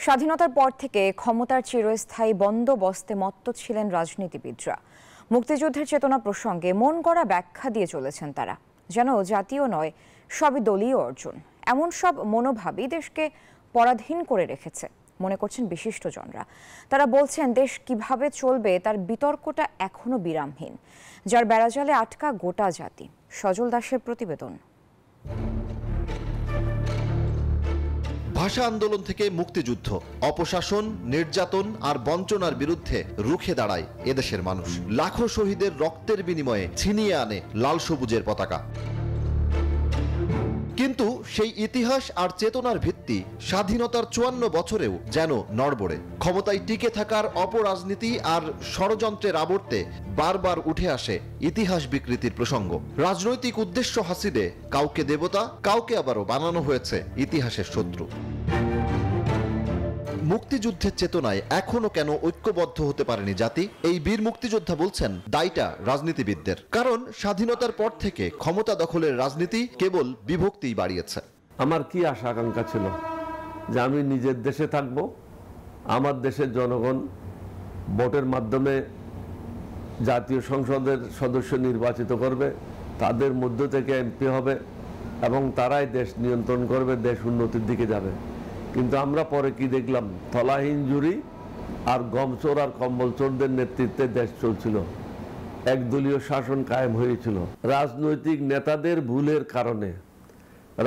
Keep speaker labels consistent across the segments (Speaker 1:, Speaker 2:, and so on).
Speaker 1: স্বাধীনতার পর থেকে ক্ষমতার চিরস্থায়ী বন্দোবস্তে মত্ত ছিলেন রাজনীতিবিদরা। মুক্তিযুদ্ধের চেতনা প্রসঙ্গে মন গড়া ব্যাখ্যা দিয়ে চলেছেন তারা, যেন জাতীয় নয় সবই দলীয় অর্জন। এমন সব মনোভাবই দেশকে পরাধীন করে রেখেছে মনে করছেন বিশিষ্টজনরা। তারা বলছেন দেশ কিভাবে চলবে তার বিতর্কটা এখনো বিরামহীন, যার বেড়াজালে আটকা গোটা জাতি। সজল দাসের প্রতিবেদন।
Speaker 2: ভাষা আন্দোলন থেকে মুক্তিযুদ্ধ, অপশাসন, নির্যাতন আর বঞ্চনার বিরুদ্ধে রুখে দাঁড়ায় এদেশের মানুষ। লাখো শহীদের রক্তের বিনিময়ে ছিনিয়ে আনে লাল সবুজের পতাকা। কিন্তু সেই ইতিহাস আর চেতনার ভিত্তি স্বাধীনতার ৫৪ বছরেও যেন নড়বড়ে। ক্ষমতায় টিকে থাকার অপরাজনীতি আর ষড়যন্ত্রের আবর্তে বারবার উঠে আসে ইতিহাস বিকৃতির প্রসঙ্গ। রাজনৈতিক উদ্দেশ্য হাসিলে কাউকে দেবতা, কাউকে আবারও বানানো হয়েছে ইতিহাসের শত্রু। মুক্তিযুদ্ধের চেতনায় এখনো কেন ঐক্যবদ্ধ হতে পারেনি জাতি? এই বীর মুক্তিযোদ্ধা বলছেন দায়টা রাজনীতিবিদদের। কারণ স্বাধীনতার পর থেকে ক্ষমতা দখলের রাজনীতি কেবল বিভক্তিই বাড়িয়েছে।
Speaker 3: আমার কি আশা আকাঙ্ক্ষা ছিল যে আমি নিজের দেশে থাকব, আমার দেশের জনগণ ভোটের মাধ্যমে জাতীয় সংসদের সদস্য নির্বাচিত করবে, তাদের মধ্য থেকে এমপি হবে এবং তারাই দেশ নিয়ন্ত্রণ করবে, দেশ উন্নতির দিকে যাবে। কিন্তু আমরা পরে কি দেখলাম? তলাহীন জুরি আর গমচোর আর কম্বলচোরদের নেতৃত্বে দেশ চলছিল, একদলীয় শাসন কায়েম হয়েছিল। রাজনৈতিক নেতাদের ভুলের কারণে,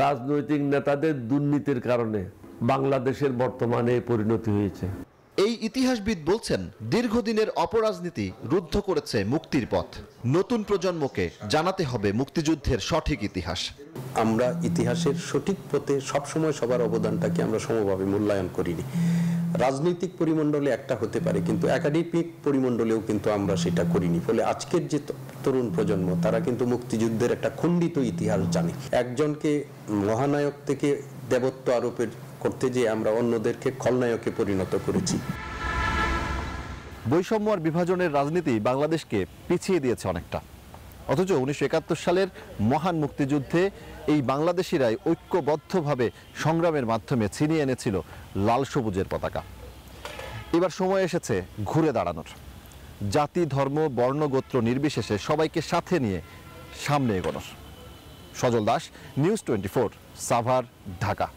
Speaker 3: রাজনৈতিক নেতাদের দুর্নীতির কারণে বাংলাদেশের বর্তমানে এই পরিণতি হয়েছে।
Speaker 2: এই ইতিহাসবিদ বলছেন দীর্ঘদিনের অপরাজনীতি রুদ্ধ করেছে মুক্তির পথ। নতুন প্রজন্মকে জানাতে হবে মুক্তিযুদ্ধের সঠিক ইতিহাস।
Speaker 4: আমরা ইতিহাসের সঠিক পথে সবসময় সবার অবদানটাকে আমরা সমভাবে মূল্যায়ন করিনি। রাজনৈতিক পরিমণ্ডলে একটা হতে পারে, কিন্তু একাডেমিক পরিমণ্ডলেও কিন্তু আমরা সেটা করিনি। ফলে আজকের যে তরুণ প্রজন্ম, তারা কিন্তু মুক্তিযুদ্ধের একটা খণ্ডিত ইতিহাস জানে। একজনকে মহানায়ক থেকে দেবত্ব আরোপের করতে যে আমরা অন্যদেরকে খলনায়কে পরিণত করেছি।
Speaker 2: বৈষম্য আর বিভাজনের রাজনীতি বাংলাদেশকে পিছিয়ে দিয়েছে অনেকটা। অথচ ১৯৭১ সালের মহান মুক্তিযুদ্ধে এই বাংলাদেশিরাই ঐক্যবদ্ধভাবে সংগ্রামের মাধ্যমে ছিনিয়ে এনেছিল লাল সবুজের পতাকা। এবার সময় এসেছে ঘুরে দাঁড়ানোর। জাতি, ধর্ম, বর্ণ, গোত্র নির্বিশেষে সবাইকে সাথে নিয়ে সামনে এগোনোর। সজল দাস, নিউজ 24, সাভার, ঢাকা।